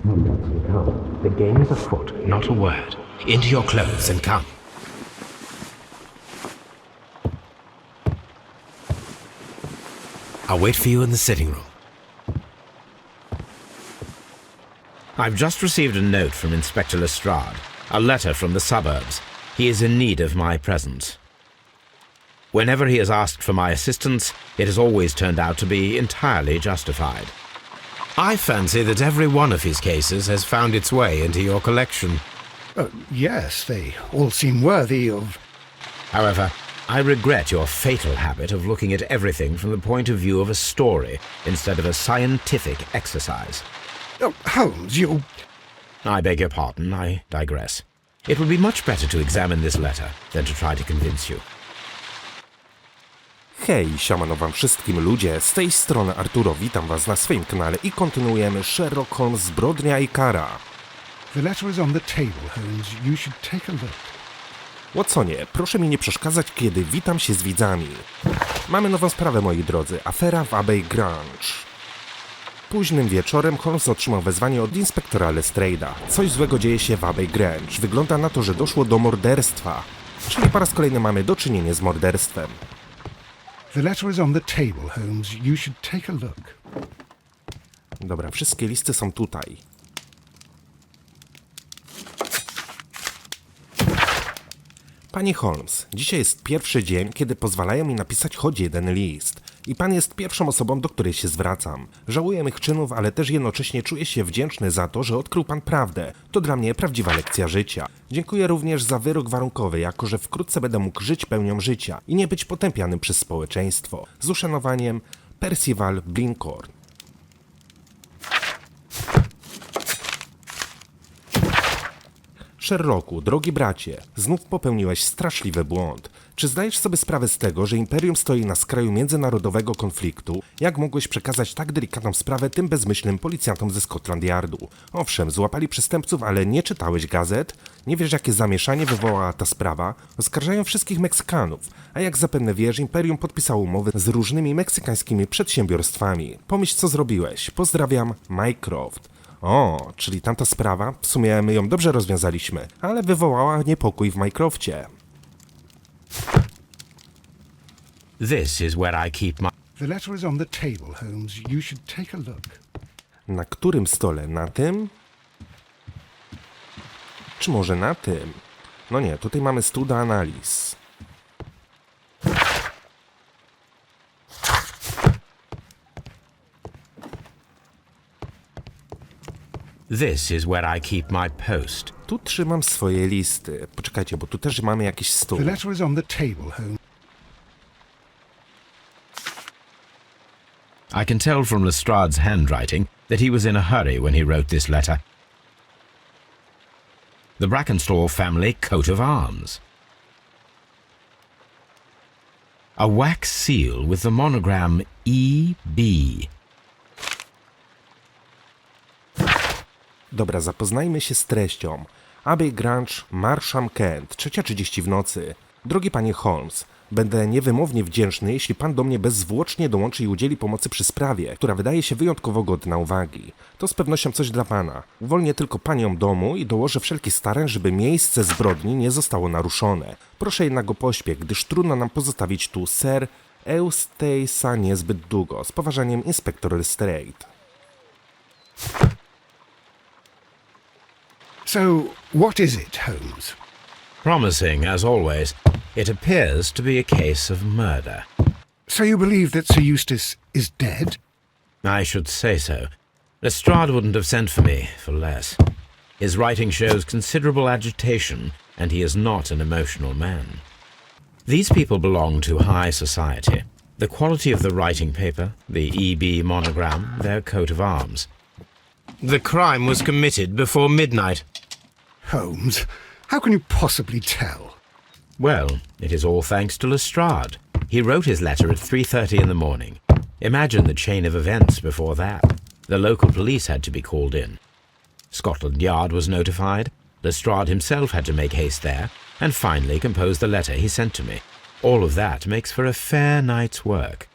Come. The game is afoot. Not a word. Into your clothes and come. I'll wait for you in the sitting room. I've just received a note from Inspector Lestrade, a letter from the suburbs. He is in need of my presence. Whenever he has asked for my assistance, it has always turned out to be entirely justified. I fancy that every one of his cases has found its way into your collection. Yes, they all seem worthy of... However, I regret your fatal habit of looking at everything from the point of view of a story instead of a scientific exercise. Oh, Holmes, you... I beg your pardon, I digress. It would be much better to examine this letter than to try to convince you. Hej, siamano wam wszystkim ludzie, z tej strony Arturo, witam was na swoim kanale i kontynuujemy Sherlock Holmes, Zbrodnia i kara. The letter is on the table, Holmes. You should take a look. Watsonie, proszę mi nie przeszkadzać, kiedy witam się z widzami. Mamy nową sprawę, moi drodzy, afera w Abbey Grange. Późnym wieczorem Holmes otrzymał wezwanie od inspektora Lestrade'a. Coś złego dzieje się w Abbey Grange. Wygląda na to, że doszło do morderstwa. Czyli po raz kolejny mamy do czynienia z morderstwem. The letter is on the table, Holmes. You should take a look. Dobra, wszystkie listy są tutaj. Panie Holmes, dzisiaj jest pierwszy dzień, kiedy pozwalają mi napisać choć jeden list. I pan jest pierwszą osobą, do której się zwracam. Żałuję mych czynów, ale też jednocześnie czuję się wdzięczny za to, że odkrył pan prawdę. To dla mnie prawdziwa lekcja życia. Dziękuję również za wyrok warunkowy, jako że wkrótce będę mógł żyć pełnią życia i nie być potępianym przez społeczeństwo. Z uszanowaniem, Percival Blinkhorn. Sherlocku, drogi bracie, znów popełniłeś straszliwy błąd. Czy zdajesz sobie sprawę z tego, że Imperium stoi na skraju międzynarodowego konfliktu? Jak mogłeś przekazać tak delikatną sprawę tym bezmyślnym policjantom ze Scotland Yardu? Owszem, złapali przestępców, ale nie czytałeś gazet? Nie wiesz, jakie zamieszanie wywołała ta sprawa? Oskarżają wszystkich Meksykanów, a jak zapewne wiesz, Imperium podpisało umowy z różnymi meksykańskimi przedsiębiorstwami. Pomyśl, co zrobiłeś. Pozdrawiam, Mycroft. O, czyli tamta sprawa, w sumie my ją dobrze rozwiązaliśmy, ale wywołała niepokój w Mycrofcie. This is where I keep my... The letter is on the table, Holmes. You should take a look. Na którym stole? Na tym? Czy może na tym? No nie, tutaj mamy stół do analiz. This is where I keep my post. Tu trzymam swoje listy. Poczekajcie, bo tu też mamy jakiś stół. The letter is on the table, Holmes. I can tell from Lestrade's handwriting that he was in a hurry when he wrote this letter. The Brackenstall family coat of arms. A wax seal with the monogram E.B. Dobra, zapoznajmy się z treścią. Abbey Grange, Marsham, Kent, 3:30 w nocy. Drogi panie Holmes, będę niewymownie wdzięczny, jeśli pan do mnie bezzwłocznie dołączy i udzieli pomocy przy sprawie, która wydaje się wyjątkowo godna uwagi. To z pewnością coś dla pana. Uwolnię tylko panią domu i dołożę wszelkich starań, żeby miejsce zbrodni nie zostało naruszone. Proszę jednak o pośpiech, gdyż trudno nam pozostawić tu Sir Eustace'a niezbyt długo. Z poważaniem, inspektor Lestrade. So, what is it, Holmes? Promising, as always, it appears to be a case of murder. So you believe that Sir Eustace is dead? I should say so. Lestrade wouldn't have sent for me for less. His writing shows considerable agitation, and he is not an emotional man. These people belong to high society. The quality of the writing paper, the EB monogram, their coat of arms. The crime was committed before midnight. Holmes, how can you possibly tell? Well, it is all thanks to Lestrade. He wrote his letter at 3:30 in the morning. Imagine the chain of events before that. The local police had to be called in. Scotland Yard was notified. Lestrade himself had to make haste there, and finally compose the letter he sent to me. All of that makes for a fair night's work.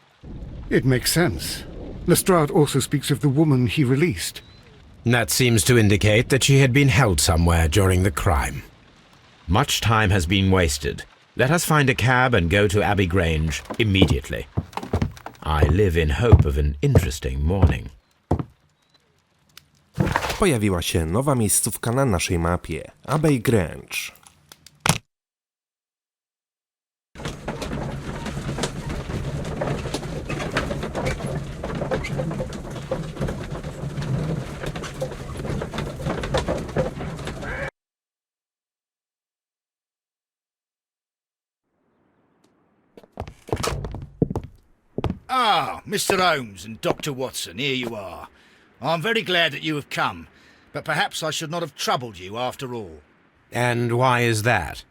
It makes sense. Lestrade also speaks of the woman he released. That seems to indicate that she had been held somewhere during the crime. Much time has been wasted. Let us find a cab and go to Abbey Grange immediately. I live in hope of an interesting morning. Pojawiła się nowa miejscówka na naszej mapie. Abbey Grange. Ah, Mr. Holmes and Dr. Watson, here you are. I'm very glad that you have come, but perhaps I should not have troubled you after all. And why is that?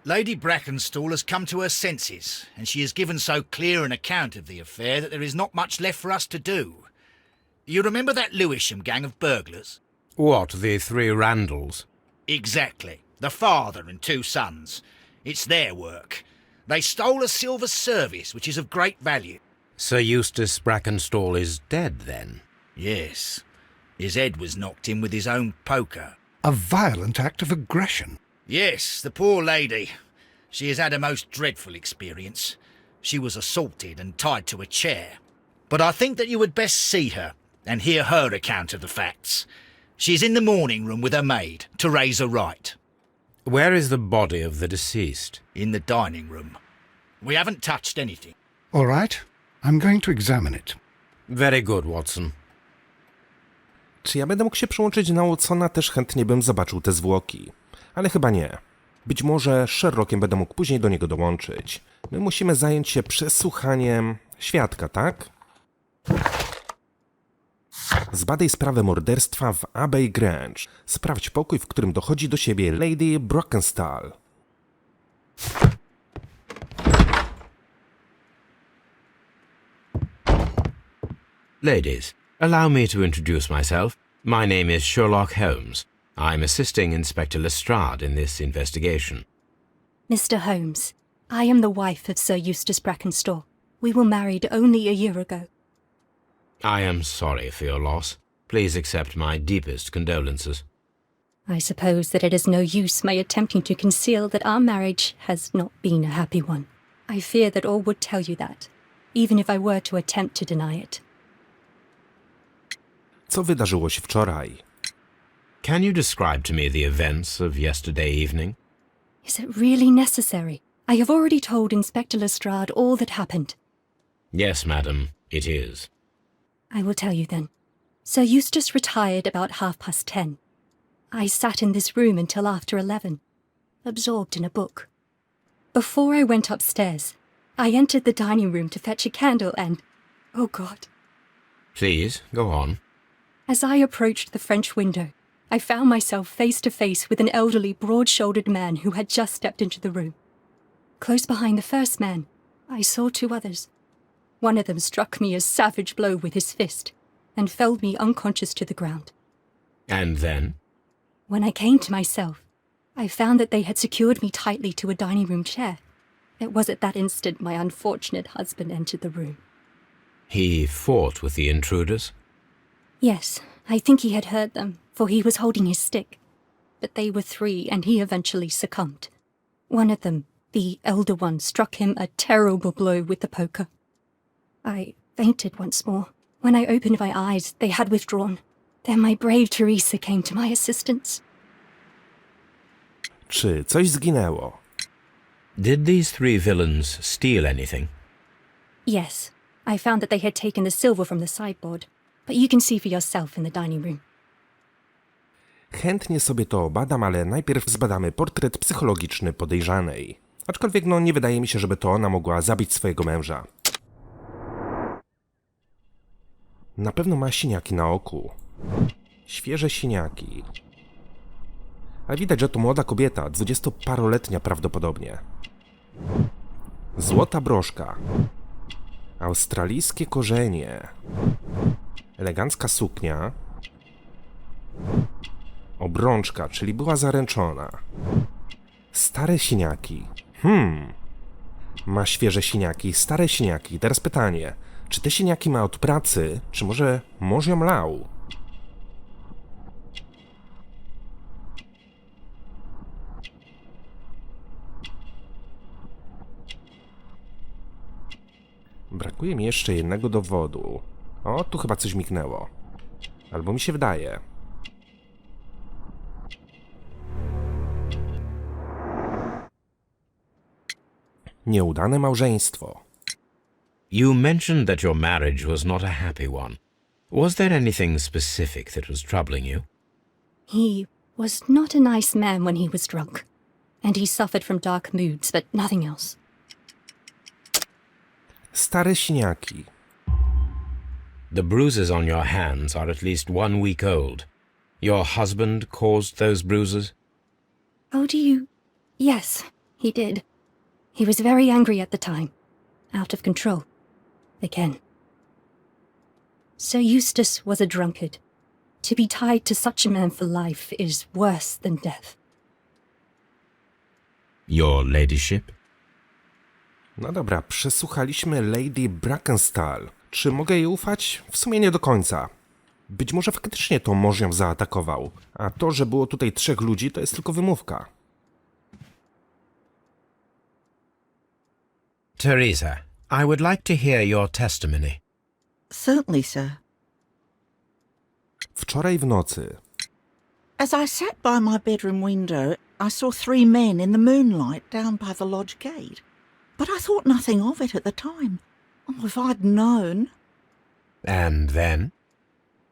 Lady Brackenstall has come to her senses, and she has given so clear an account of the affair that there is not much left for us to do. You remember that Lewisham gang of burglars? What, the three Randalls? Exactly. The father and two sons. It's their work. They stole a silver service, which is of great value. Sir Eustace Brackenstall is dead, then? Yes. His head was knocked in with his own poker. A violent act of aggression. Yes, the poor lady. She has had a most dreadful experience. She was assaulted and tied to a chair. But I think that you would best see her and hear her account of the facts. She's in the morning room with her maid to raise a right. Where is the body of the deceased? In the dining room. We haven't touched anything. All right, I'm going to examine it. Very good, Watson. Czy ja będę mógł się przyłączyć na Watsona? Też chętnie bym zobaczył te zwłoki. Ale chyba nie. Być może Sherlockiem będę mógł później do niego dołączyć. My musimy zająć się przesłuchaniem świadka, tak? Zbadaj sprawę morderstwa w Abbey Grange. Sprawdź pokój, w którym dochodzi do siebie Lady Brackenstall. Ladies, allow me to introduce myself. My name is Sherlock Holmes. I'm assisting Inspector Lestrade in this investigation. Mr. Holmes, I am the wife of Sir Eustace Brackenstall. We were married only a year ago. I am sorry for your loss. Please accept my deepest condolences. I suppose that it is no use my attempting to conceal that our marriage has not been a happy one. I fear that all would tell you that, even if I were to attempt to deny it. Co wydarzyło się wczoraj? Can you describe to me the events of yesterday evening? Is it really necessary? I have already told Inspector Lestrade all that happened. Yes, madam, it is. I will tell you then. Sir Eustace retired about 10:30. I sat in this room until after 11, absorbed in a book. Before I went upstairs, I entered the dining room to fetch a candle and... oh God. Please, go on. As I approached the French window, I found myself face to face with an elderly, broad-shouldered man who had just stepped into the room. Close behind the first man, I saw two others. One of them struck me a savage blow with his fist and felled me unconscious to the ground. And then? When I came to myself, I found that they had secured me tightly to a dining room chair. It was at that instant my unfortunate husband entered the room. He fought with the intruders? Yes, I think he had heard them, for he was holding his stick. But they were three, and he eventually succumbed. One of them, the elder one, struck him a terrible blow with the poker. I fainted once more. When I opened my eyes, they had withdrawn. Then my brave Teresa came to my assistance. Czy coś zginęło? Did these three villains steal anything? Yes, I found that they had taken the silver from the sideboard, but you can see for yourself in the dining room. Chętnie sobie to badam, ale najpierw zbadamy portret psychologiczny podejrzanej. Aczkolwiek nie wydaje mi się, żeby to ona mogła zabić swojego męża. Na pewno ma siniaki na oku. Świeże siniaki. A widać, że to młoda kobieta, 20-paroletnia prawdopodobnie. Złota broszka. Australijskie korzenie. Elegancka suknia. Obrączka, czyli była zaręczona. Stare siniaki. Ma świeże siniaki, stare siniaki. Teraz pytanie. Czy te siniaki ma od pracy, czy może mąż ją lał? Brakuje mi jeszcze jednego dowodu. O, tu chyba coś mignęło. Albo mi się wydaje. Nieudane małżeństwo. You mentioned that your marriage was not a happy one. Was there anything specific that was troubling you? He was not a nice man when he was drunk, and he suffered from dark moods, but nothing else. Stare siniaki. The bruises on your hands are at least 1 week old. Your husband caused those bruises? Oh, do you... Yes, he did. He was very angry at the time. Out of control. Again. Sir Eustace was a drunkard. To be tied to such a man for life is worse than death. Your ladyship? No dobra, przesłuchaliśmy Lady Brackenstall. Czy mogę jej ufać? W sumie nie do końca. Być może faktycznie to mąż ją zaatakował, a to, że było tutaj 3 ludzi, to jest tylko wymówka. Teresa, I would like to hear your testimony. Certainly, sir. Wczoraj w nocy. As I sat by my bedroom window, I saw 3 men in the moonlight down by the lodge gate. But I thought nothing of it at the time. Oh, if I'd known. And then?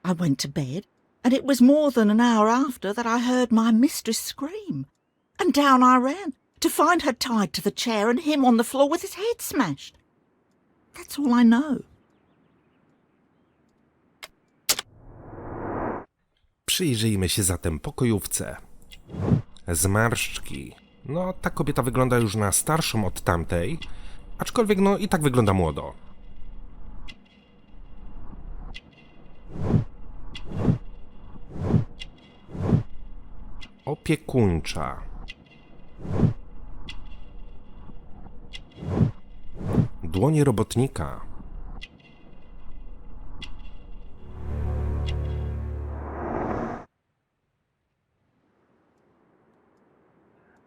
I went to bed, and it was more than an hour after that I heard my mistress scream. And down I ran, to find her tied to the chair and him on the floor with his head smashed. That's all I know. Przyjrzyjmy się zatem pokojówce. Zmarszczki. No, ta kobieta wygląda już na starszą od tamtej, aczkolwiek no i tak wygląda młodo. Opiekuńcza. Dłonie robotnika.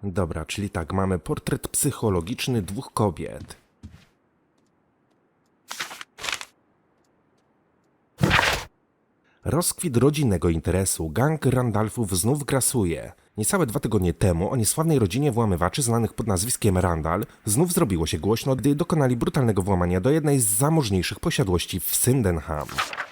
Dobra, czyli tak, mamy portret psychologiczny 2 kobiet. Rozkwit rodzinnego interesu. Gang Randolphów znów grasuje. Niecałe 2 tygodnie temu o niesławnej rodzinie włamywaczy znanych pod nazwiskiem Randall znów zrobiło się głośno, gdy dokonali brutalnego włamania do jednej z zamożniejszych posiadłości w Sydenham.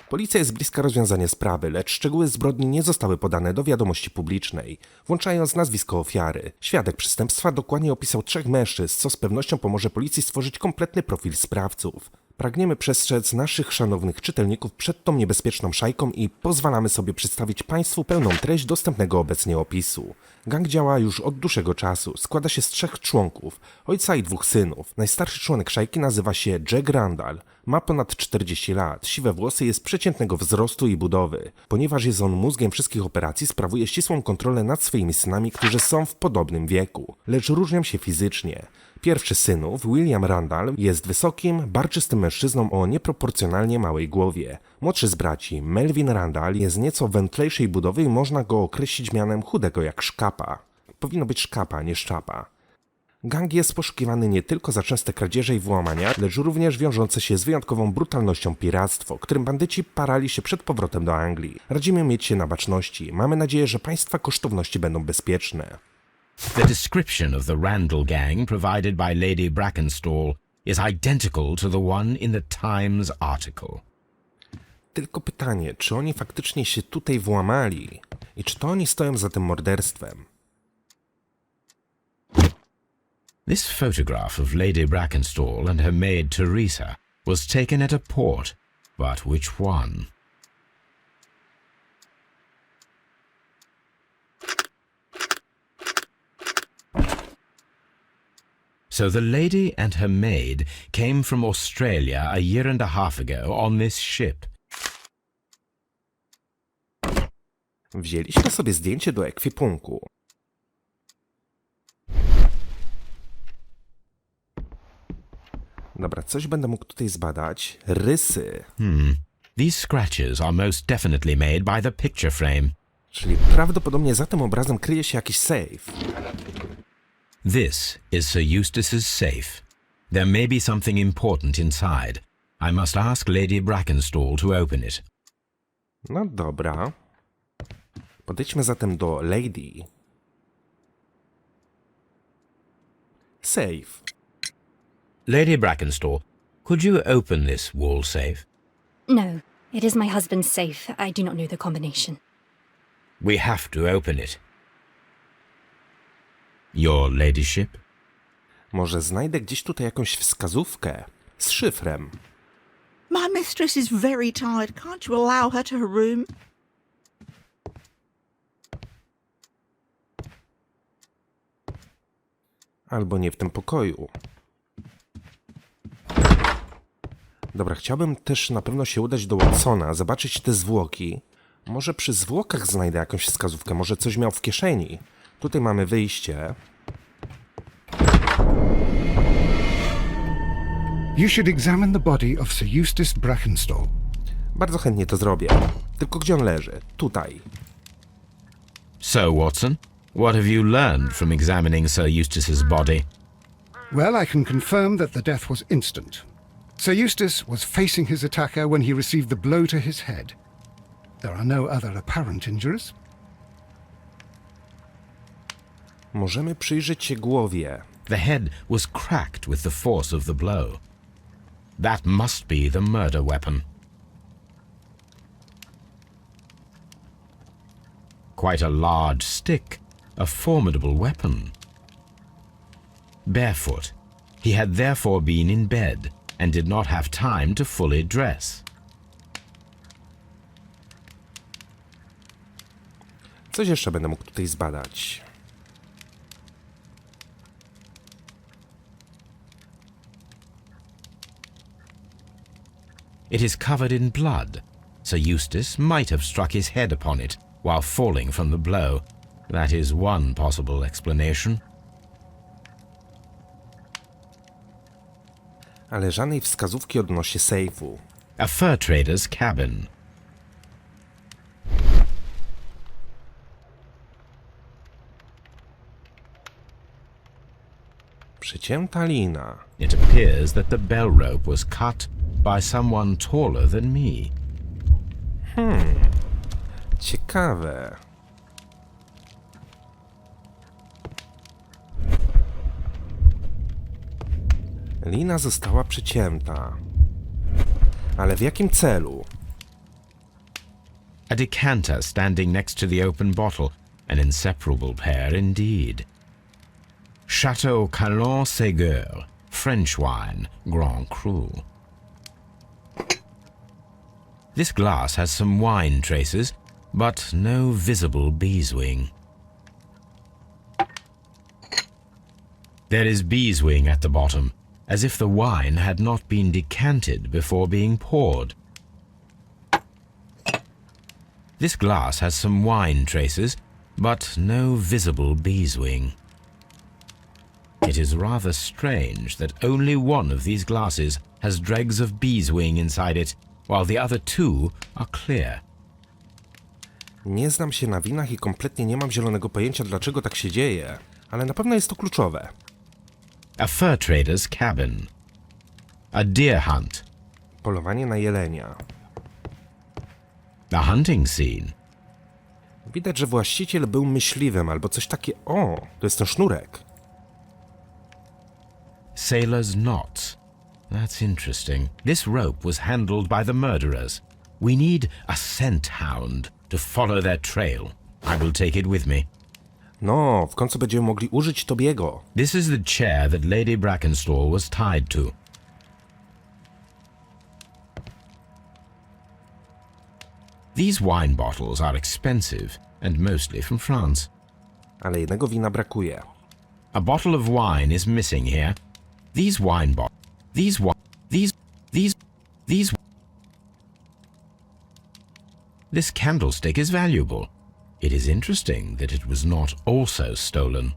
Policja jest bliska rozwiązania sprawy, lecz szczegóły zbrodni nie zostały podane do wiadomości publicznej, włączając nazwisko ofiary. Świadek przestępstwa dokładnie opisał 3 mężczyzn, co z pewnością pomoże policji stworzyć kompletny profil sprawców. Pragniemy przestrzec naszych szanownych czytelników przed tą niebezpieczną szajką i pozwalamy sobie przedstawić Państwu pełną treść dostępnego obecnie opisu. Gang działa już od dłuższego czasu. Składa się z 3 członków, ojca i 2 synów. Najstarszy członek szajki nazywa się Jack Randall. Ma ponad 40 lat, siwe włosy, jest przeciętnego wzrostu i budowy. Ponieważ jest on mózgiem wszystkich operacji, sprawuje ścisłą kontrolę nad swoimi synami, którzy są w podobnym wieku, lecz różnią się fizycznie. Pierwszy z synów, William Randall, jest wysokim, barczystym mężczyzną o nieproporcjonalnie małej głowie. Młodszy z braci, Melvin Randall, jest nieco wędlejszej budowy i można go określić mianem chudego jak szkapa. Powinno być szkapa, nie szczapa. Gang jest poszukiwany nie tylko za częste kradzieże i włamania, lecz również wiążące się z wyjątkową brutalnością piractwo, którym bandyci parali się przed powrotem do Anglii. Radzimy mieć się na baczności. Mamy nadzieję, że Państwa kosztowności będą bezpieczne. The description of the Randall gang provided by Lady Brackenstall is identical to the one in the Times article. Tylko pytanie, czy oni faktycznie się tutaj włamali i czy to oni stoją za tym morderstwem? This photograph of Lady Brackenstall and her maid Teresa was taken at a port, but which one? So the lady and her maid came from Australia a year and a half ago on this ship. Wzięliśmy sobie zdjęcie do ekwipunku. Dobra, coś będę mógł tutaj zbadać. Rysy. These scratches are most definitely made by the picture frame. Czyli prawdopodobnie za tym obrazem kryje się jakiś safe. This is Sir Eustace's safe. There may be something important inside, I must ask Lady Brackenstall to open it. No dobra. Podejdźmy zatem do Lady. Safe. Lady Brackenstall, could you open this wall safe? No, it is my husband's safe. I do not know the combination. We have to open it. Your ladyship? Może znajdę gdzieś tutaj jakąś wskazówkę z szyfrem. My mistress is very tired. Can't you allow her to her room? Albo nie w tym pokoju. Dobra, chciałbym też na pewno się udać do Watsona, zobaczyć te zwłoki. Może przy zwłokach znajdę jakąś wskazówkę, może coś miał w kieszeni. Tutaj mamy wyjście. You should examine the body of Sir Eustace Brackenstall. Bardzo chętnie to zrobię. Tylko gdzie on leży? Tutaj. So, Watson, what have you learned from examining Sir Eustace's body? Well, I can confirm that the death was instant. Sir Eustace was facing his attacker when he received the blow to his head. There are no other apparent injuries. Możemy przyjrzeć się głowie. The head was cracked with the force of the blow. That must be the murder weapon. Quite a large stick, a formidable weapon. Barefoot, he had therefore been in bed and did not have time to fully dress. Coś jeszcze będę mógł tutaj zbadać. It is covered in blood. Sir Eustace might have struck his head upon it while falling from the blow. That is one possible explanation. Ale żadnej wskazówki odnośnie sejfu. A fur trader's cabin. Przycięta lina. It appears that the bell rope was cut by someone taller than me. Ciekawe. Lina została przycięta. Ale w jakim celu? A decanter standing next to the open bottle, an inseparable pair indeed. Chateau Calon-Ségur, French wine, Grand Cru. This glass has some wine traces, but no visible beeswing. There is beeswing at the bottom, as if the wine had not been decanted before being poured. This glass has some wine traces, but no visible beeswing. It is rather strange that only one of these glasses has dregs of beeswing inside it, while the other two are clear. Nie znam się na winach i kompletnie nie mam zielonego pojęcia, dlaczego tak się dzieje, ale na pewno jest to kluczowe. A fur trader's cabin. A deer hunt. Polowanie na jelenia. A hunting scene. Widać, że właściciel był myśliwym albo coś takie. O, to jest ten sznurek. Sailor's knots. That's interesting. This rope was handled by the murderers. We need a scent hound to follow their trail. I will take it with me. No, w końcu będziemy mogli użyć Tobiego. This is the chair that Lady Brackenstall was tied to. These wine bottles are expensive and mostly from France. Ale jednego wina brakuje. A bottle of wine is missing here. These wine bottles. This candlestick is valuable. It is interesting that it was not also stolen.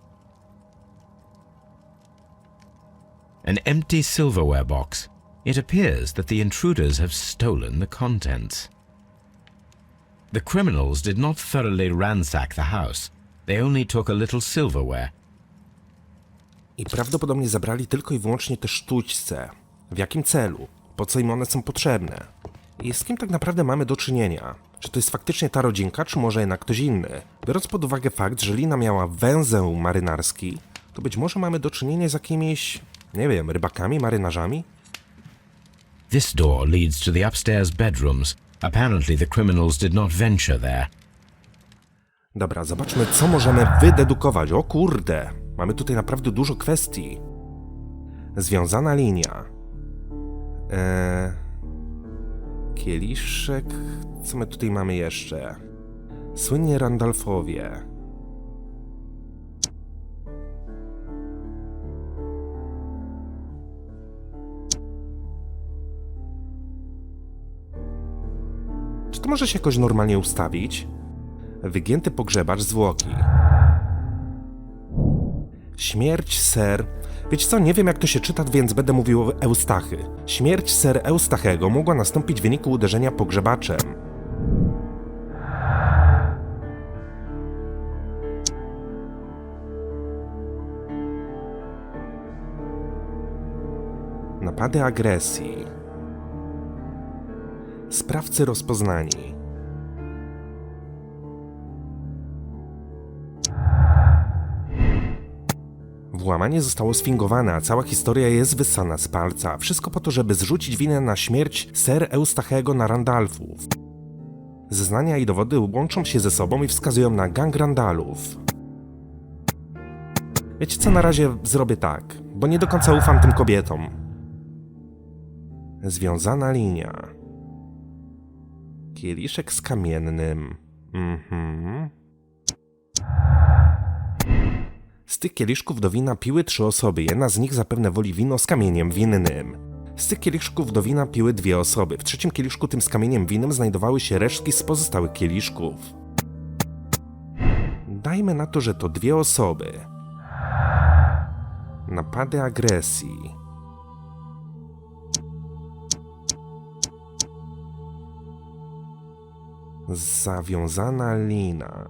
An empty silverware box. It appears that the intruders have stolen the contents. The criminals did not thoroughly ransack the house. They only took a little silverware. I prawdopodobnie zabrali tylko i wyłącznie te sztućce. W jakim celu? po co im one są potrzebne. I z kim tak naprawdę mamy do czynienia? Czy to jest faktycznie ta rodzinka, czy może jednak ktoś inny? Biorąc pod uwagę fakt, że Lina miała węzeł marynarski, to być może mamy do czynienia z jakimiś, nie wiem, rybakami, marynarzami? This door leads to the upstairs bedrooms. Apparently the criminals did not venture there. Dobra, zobaczmy, co możemy wydedukować. O kurde, mamy tutaj naprawdę dużo kwestii. Związana linia. Kieliszek. Co my tutaj mamy jeszcze? Słynnie Randolfowie. Czy to może się jakoś normalnie ustawić? Wygięty pogrzebacz zwłoki. Śmierć Sir... Wiecie co, nie wiem jak to się czyta, więc będę mówił Eustachy. Śmierć Sir Eustachego mogła nastąpić w wyniku uderzenia pogrzebaczem. Napady agresji. Sprawcy rozpoznani. Włamanie zostało sfingowane, a cała historia jest wyssana z palca. Wszystko po to, żeby zrzucić winę na śmierć Sir Eustachego na Randalfów. Zeznania i dowody łączą się ze sobą i wskazują na gang Randalów. Wiecie co, na razie zrobię tak, bo nie do końca ufam tym kobietom. Związana linia. Kieliszek z kamiennym. Z tych kieliszków do wina piły 3 osoby, jedna z nich zapewne woli wino z kamieniem winnym. Z tych kieliszków do wina piły 2 osoby, w trzecim kieliszku tym z kamieniem winnym znajdowały się resztki z pozostałych kieliszków. Dajmy na to, że to 2 osoby. Napady agresji. Zawiązana lina.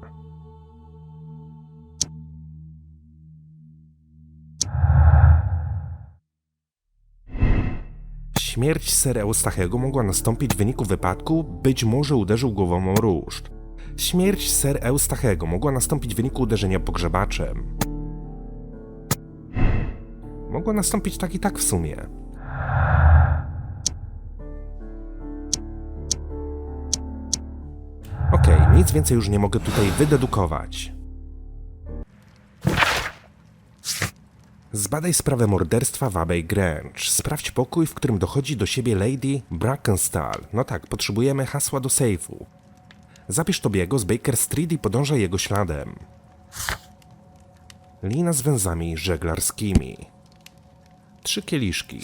Śmierć Sir Eustachego mogła nastąpić w wyniku wypadku, być może uderzył głową o ruszt. Śmierć Sir Eustachego mogła nastąpić w wyniku uderzenia pogrzebaczem. Mogła nastąpić tak i tak w sumie. Okej, nic więcej już nie mogę tutaj wydedukować. Zbadaj sprawę morderstwa w Abbey Grange. Sprawdź pokój, w którym dochodzi do siebie Lady Brackenstall. No tak, potrzebujemy hasła do sejfu. Zapisz Tobiego z Baker Street i podążaj jego śladem. Lina z węzami żeglarskimi. 3 kieliszki.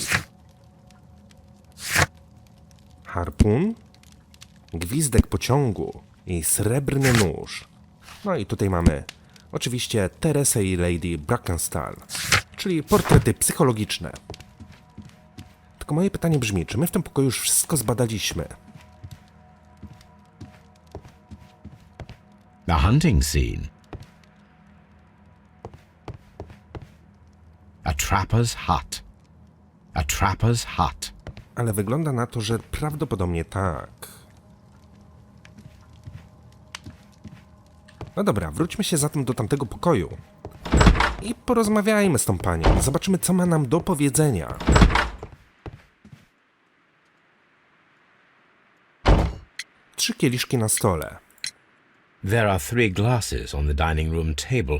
Harpun. Gwizdek pociągu i srebrny nóż. No i tutaj mamy oczywiście Teresę i Lady Brackenstall, czyli portrety psychologiczne. Tylko moje pytanie brzmi, czy my w tym pokoju już wszystko zbadaliśmy? The hunting scene. A trapper's hut. A trapper's hut. Ale wygląda na to, że prawdopodobnie tak. No dobra, wróćmy się zatem do tamtego pokoju. I porozmawiajmy z tą panią. Zobaczymy, co ma nam do powiedzenia. Trzy kieliszki na stole. There are 3 glasses on the dining room table.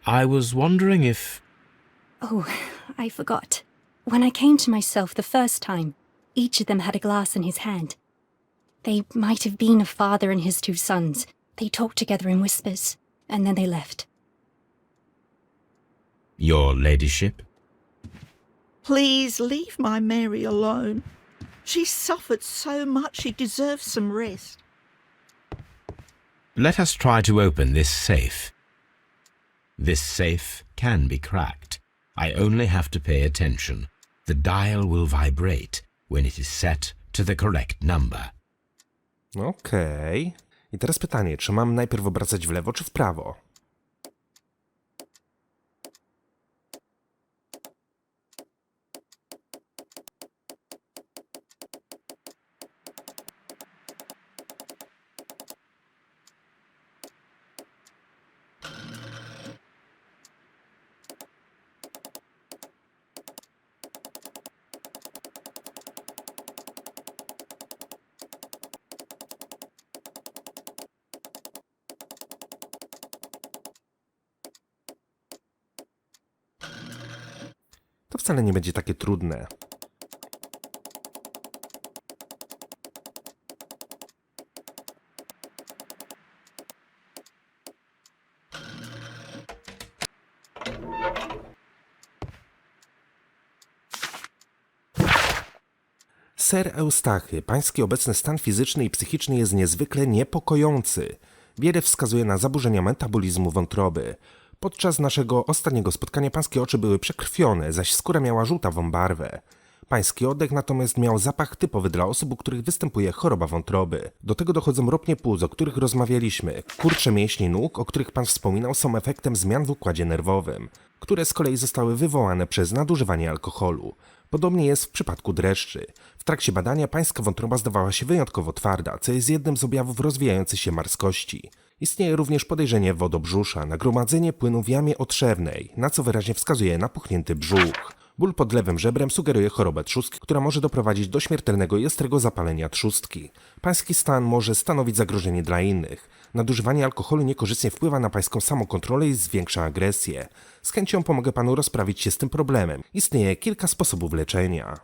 I was wondering if... Oh, I forgot. When I came to myself the first time, each of them had a glass in his hand. They might have been a father and his 2 sons. They talked together in whispers, and then they left. Your ladyship? Please leave my Mary alone. She's suffered so much, she deserves some rest. Let us try to open this safe. This safe can be cracked. I only have to pay attention. The dial will vibrate when it is set to the correct number. Okej. I teraz pytanie, czy mam najpierw obracać w lewo czy w prawo? wcale nie będzie takie trudne. Ser Eustachy, pański obecny stan fizyczny i psychiczny jest niezwykle niepokojący. Wiele wskazuje na zaburzenia metabolizmu wątroby. Podczas naszego ostatniego spotkania pańskie oczy były przekrwione, zaś skóra miała żółtawą barwę. Pański oddech natomiast miał zapach typowy dla osób, u których występuje choroba wątroby. Do tego dochodzą ropnie płuc, o których rozmawialiśmy. Kurcze mięśni nóg, o których pan wspominał, są efektem zmian w układzie nerwowym, które z kolei zostały wywołane przez nadużywanie alkoholu. Podobnie jest w przypadku dreszczy. W trakcie badania pańska wątroba zdawała się wyjątkowo twarda, co jest jednym z objawów rozwijającej się marskości. Istnieje również podejrzenie wodobrzusza, nagromadzenie płynu w jamie otrzewnej, na co wyraźnie wskazuje napuchnięty brzuch. Ból pod lewym żebrem sugeruje chorobę trzustki, która może doprowadzić do śmiertelnego i ostrego zapalenia trzustki. Pański stan może stanowić zagrożenie dla innych. Nadużywanie alkoholu niekorzystnie wpływa na pańską samokontrolę i zwiększa agresję. Z chęcią pomogę panu rozprawić się z tym problemem. Istnieje kilka sposobów leczenia.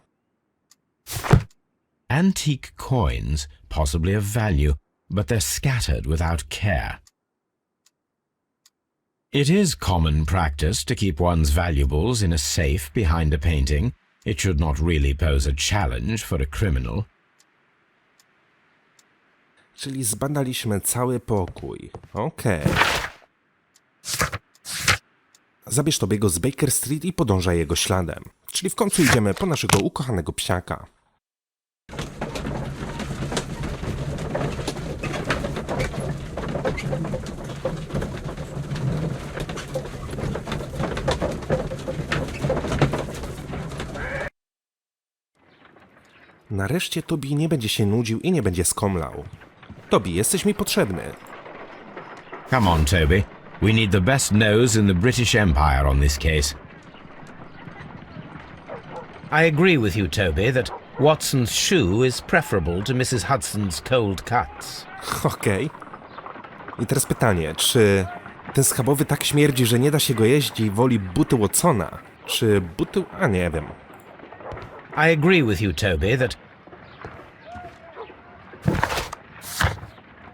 Antique coins, possibly of value, but they're scattered without care. It is common practice to keep one's valuables in a safe behind a painting. It should not really pose a challenge for a criminal. Czyli zbadaliśmy cały pokój. Okej. Zabierz Tobiego z Baker Street i podążaj jego śladem. Czyli w końcu idziemy po naszego ukochanego psiaka. Nareszcie Tobi nie będzie się nudził i nie będzie skomlał. Tobi, jesteś mi potrzebny. Come on, Toby. We need the best nose in the British Empire on this case. I agree with you, Toby, that Watson's shoe is preferable to Mrs. Hudson's cold cuts. Okej. I teraz pytanie, czy ten schabowy tak śmierdzi, że nie da się go jeść i woli buty Watsona? Czy buty... a nie wiem. I agree with you, Toby, that...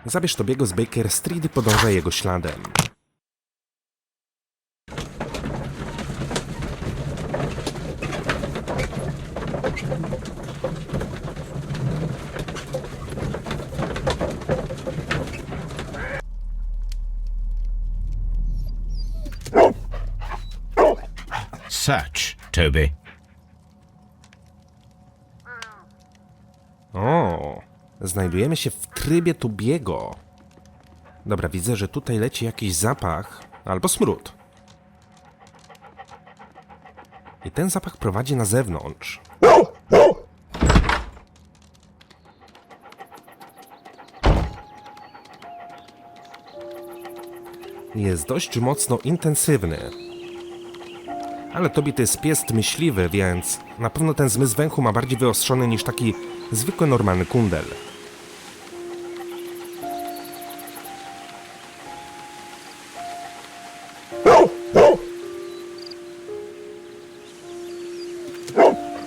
Zabierz Tobiego z Baker Street i podążaj jego śladem. Search, Toby. O, znajdujemy się w trybie Tobiego. Dobra, widzę, że tutaj leci jakiś zapach albo smród. I ten zapach prowadzi na zewnątrz. Jest dość mocno intensywny. Ale Tobi to jest pies myśliwy, więc na pewno ten zmysł węchu ma bardziej wyostrzony niż taki zwykły, normalny kundel.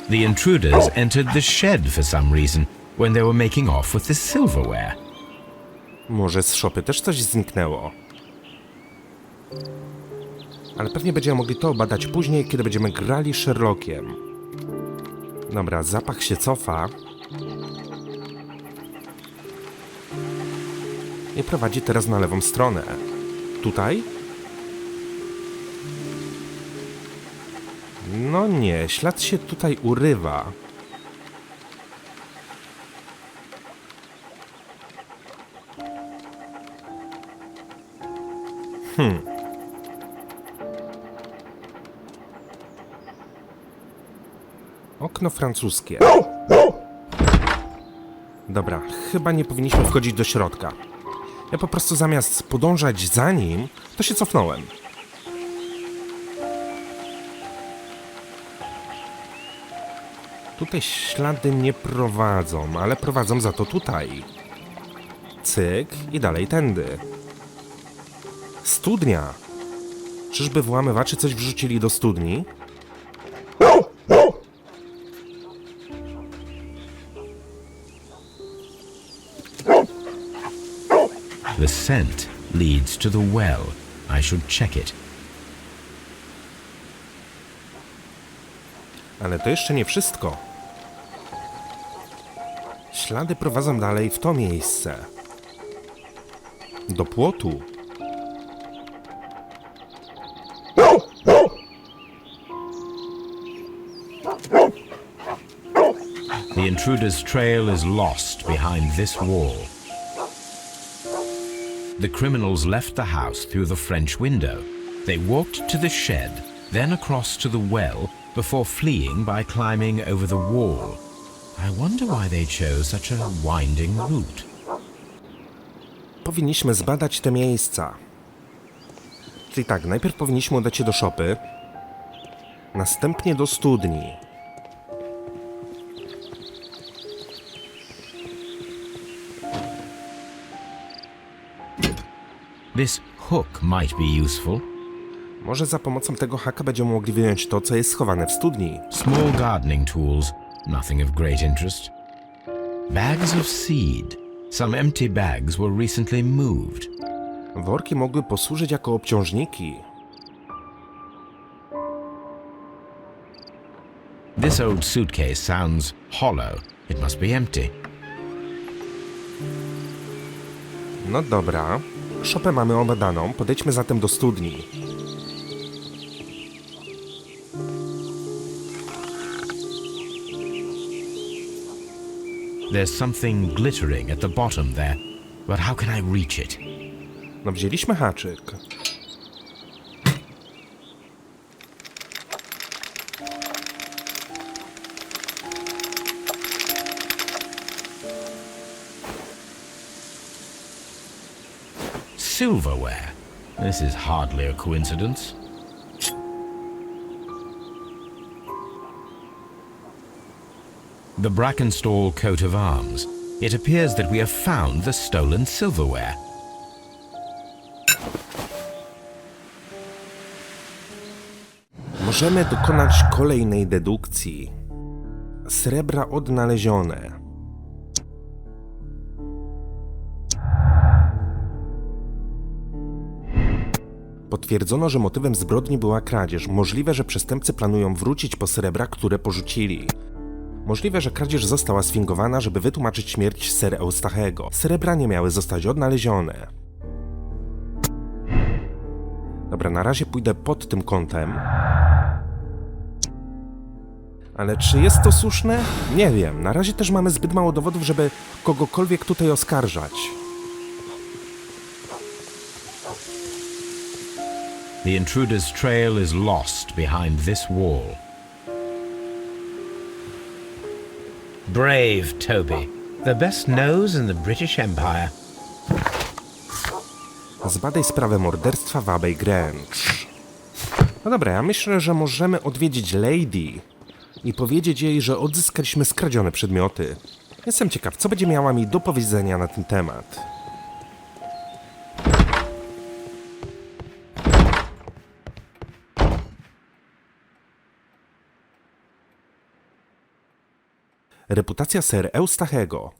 The intruders entered the shed for some reason when they were making off with the silverware. Może z szopy też coś zniknęło. Ale pewnie będziemy mogli to badać później, kiedy będziemy grali Sherlockiem. Dobra, zapach się cofa. I prowadzi teraz na lewą stronę. Tutaj? No nie, ślad się tutaj urywa. Okno francuskie. Dobra, chyba nie powinniśmy wchodzić do środka. Ja po prostu zamiast podążać za nim, to się cofnąłem. Tutaj ślady nie prowadzą, ale prowadzą za to tutaj. Cyk i dalej tędy. Studnia. Czyżby włamywacze coś wrzucili do studni? The scent leads to the well. I should check it. Ale to jeszcze nie wszystko. Ślady prowadzą dalej w to miejsce. Do płotu. The intruder's trail is lost behind this wall. The criminals left the house through the French window. They walked to the shed, then across to the well, before fleeing by climbing over the wall. I wonder why they chose such a winding route. Powinniśmy zbadać te miejsca. Czyli tak, najpierw powinniśmy udać się do szopy, następnie do studni. This hook might be useful. Może za pomocą tego haka będziemy mogli wyjąć to, co jest schowane w studni. Small gardening tools, nothing of great interest. Bags of seed. Some empty bags were recently moved. Worki mogły posłużyć jako obciążniki. This old suitcase sounds hollow. It must be empty. No dobra. Szopę mamy obadaną, podejdźmy zatem do studni. There's something glittering at the bottom there, but how can I reach it? No wzięliśmy haczyk. Silverware. This is hardly a coincidence. The Brackenstall coat of arms. It appears that we have found the stolen silverware. Możemy dokonać kolejnej dedukcji. Srebra odnalezione. Potwierdzono, że motywem zbrodni była kradzież. Możliwe, że przestępcy planują wrócić po srebra, które porzucili. Możliwe, że kradzież została sfingowana, żeby wytłumaczyć śmierć Sir Eustachego. Srebra nie miały zostać odnalezione. Dobra, na razie pójdę pod tym kątem. Ale czy jest to słuszne? Nie wiem. Na razie też mamy zbyt mało dowodów, żeby kogokolwiek tutaj oskarżać. The intruder's trail is lost behind this wall. Brave Toby, the best nose in the British Empire. Zbadaj sprawę morderstwa w Abbey Grange. No dobra, ja myślę, że możemy odwiedzić Lady i powiedzieć jej, że odzyskaliśmy skradzione przedmioty. Jestem ciekaw, co będzie miała mi do powiedzenia na ten temat. Reputacja Sir Eustachego.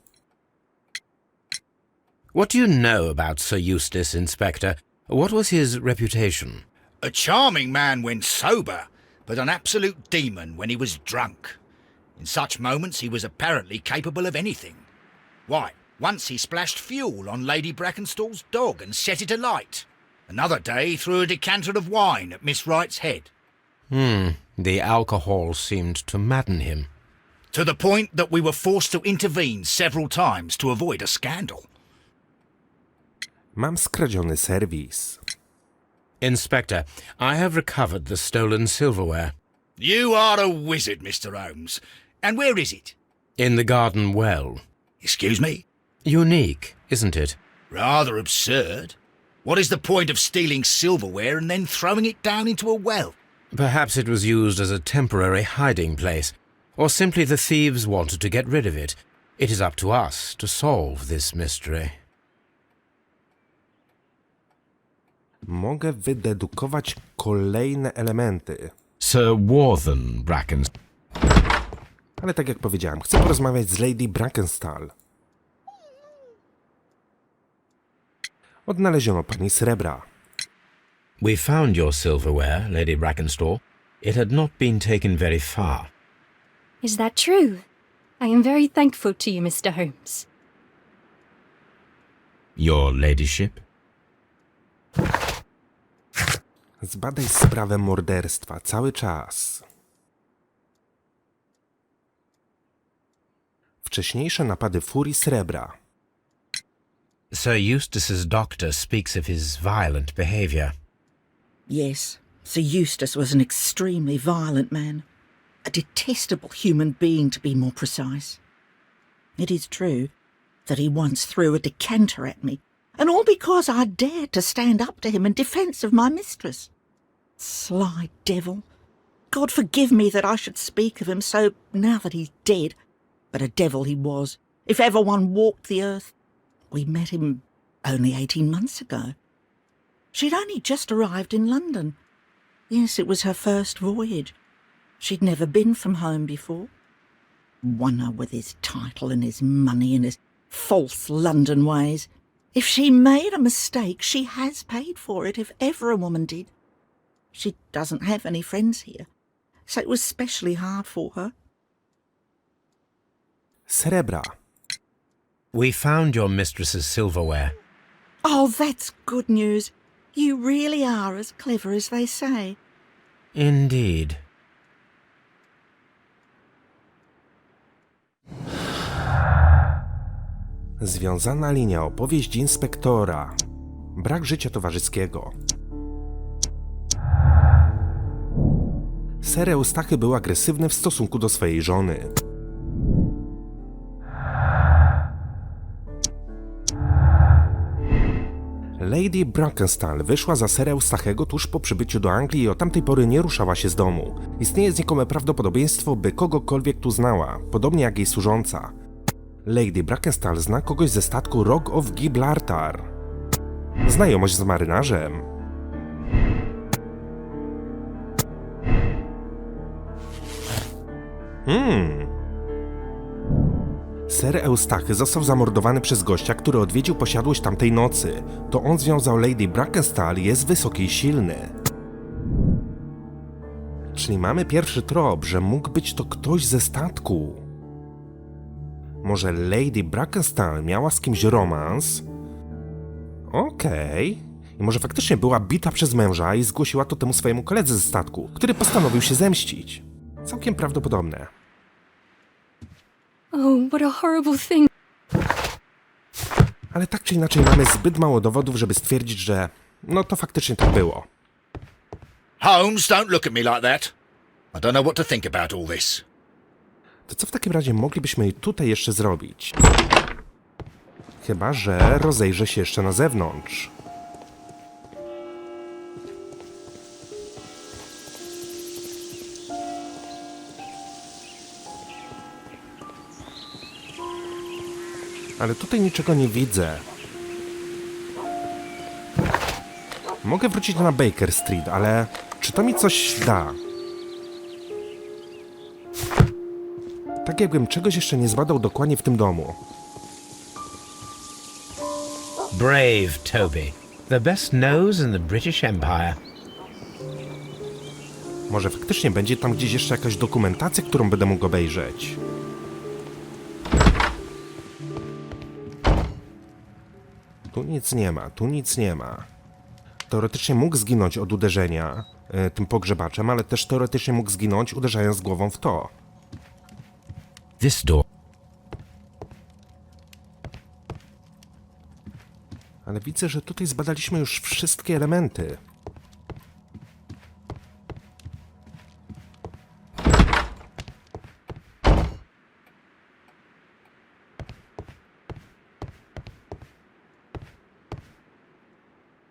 What do you know about Sir Eustace, Inspector? What was his reputation? A charming man when sober, but an absolute demon when he was drunk. In such moments he was apparently capable of anything. Why, once he splashed fuel on Lady Brackenstall's dog and set it alight. Another day he threw a decanter of wine at Miss Wright's head. The alcohol seemed to madden him. To the point that we were forced to intervene several times to avoid a scandal. Mam skradziony serwis. Inspector, I have recovered the stolen silverware. You are a wizard, Mr. Holmes. And where is it? In the garden well. Excuse me? Unique, isn't it? Rather absurd. What is the point of stealing silverware and then throwing it down into a well? Perhaps it was used as a temporary hiding place, or simply the thieves wanted to get rid of it. It is up to us to solve this mystery. Mogę wydedukować kolejne elementy. Sir Warthen Brackenstall. Ale tak jak powiedziałem, chcę porozmawiać z Lady Brackenstall. Odnaleziono pani srebra. We found your silverware, Lady Brackenstall. It had not been taken very far. Is that true? I am very thankful to you, Mr. Holmes. Your ladyship? Zbadaj sprawę morderstwa cały czas. Wcześniejsze napady furii srebra. Sir Eustace's doctor speaks of his violent behaviour. Yes, Sir Eustace was an extremely violent man. A detestable human being, to be more precise. It is true that he once threw a decanter at me, and all because I dared to stand up to him in defence of my mistress. Sly devil. God forgive me that I should speak of him so now that he's dead, but a devil he was, if ever one walked the earth. We met him only 18 months ago. She'd only just arrived in London. Yes, it was her first voyage. She'd never been from home before. Wonder with his title and his money and his false London ways. If she made a mistake, she has paid for it, if ever a woman did. She doesn't have any friends here, so it was specially hard for her. Srebra. We found your mistress's silverware. Oh, that's good news. You really are as clever as they say. Indeed. Związana linia, opowieść inspektora. Brak życia towarzyskiego. Sir Eustachy był agresywny w stosunku do swojej żony. Lady Brackenstall wyszła za Sir Eustachego tuż po przybyciu do Anglii i od tamtej pory nie ruszała się z domu. Istnieje znikome prawdopodobieństwo, by kogokolwiek tu znała, podobnie jak jej służąca. Lady Brackenstall zna kogoś ze statku Rock of Gibraltar. Znajomość z marynarzem. Sir Eustachy został zamordowany przez gościa, który odwiedził posiadłość tamtej nocy. To on związał Lady Brackenstall i jest wysoki i silny. Czyli mamy pierwszy trop, że mógł być to ktoś ze statku. Może Lady Brackenstall miała z kimś romans? Okej. I może faktycznie była bita przez męża i zgłosiła to temu swojemu koledze ze statku, który postanowił się zemścić. Całkiem prawdopodobne. Oh, what a horrible thing. Ale tak czy inaczej mamy zbyt mało dowodów, żeby stwierdzić, że no to faktycznie tak było. Holmes, don't look at me like that. I don't know what to think about all this. To co w takim razie moglibyśmy tutaj jeszcze zrobić? Chyba że rozejrzę się jeszcze na zewnątrz. Ale tutaj niczego nie widzę. Mogę wrócić na Baker Street, ale czy to mi coś da? Tak jakbym czegoś jeszcze nie zbadał dokładnie w tym domu. Brave Toby. The best nose in the British Empire. Może faktycznie będzie tam gdzieś jeszcze jakaś dokumentacja, którą będę mógł obejrzeć. Tu nic nie ma, tu nic nie ma. Teoretycznie mógł zginąć od uderzenia tym pogrzebaczem, ale też teoretycznie mógł zginąć uderzając głową w to. This door. Ale widzę, że tutaj zbadaliśmy już wszystkie elementy.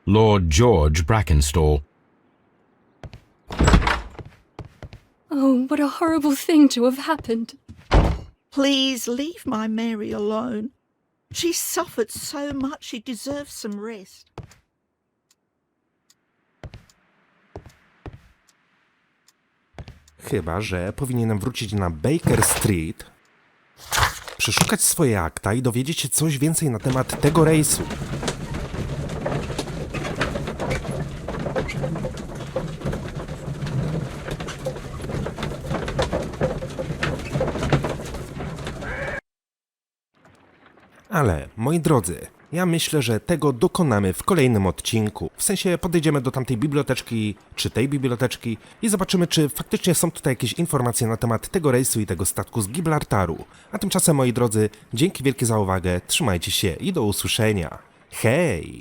Lord George Brackenstall. Oh, what a horrible thing to have happened. Please leave my Mary alone. She's suffered so much she deserves some rest. Chyba że powinienem wrócić na Baker Street, przeszukać swoje akta i dowiedzieć się coś więcej na temat tego rejsu. Ale, moi drodzy, ja myślę, że tego dokonamy w kolejnym odcinku. W sensie podejdziemy do tamtej biblioteczki, czy tej biblioteczki i zobaczymy, czy faktycznie są tutaj jakieś informacje na temat tego rejsu i tego statku z Gibraltaru. A tymczasem, moi drodzy, dzięki wielkie za uwagę, trzymajcie się i do usłyszenia. Hej!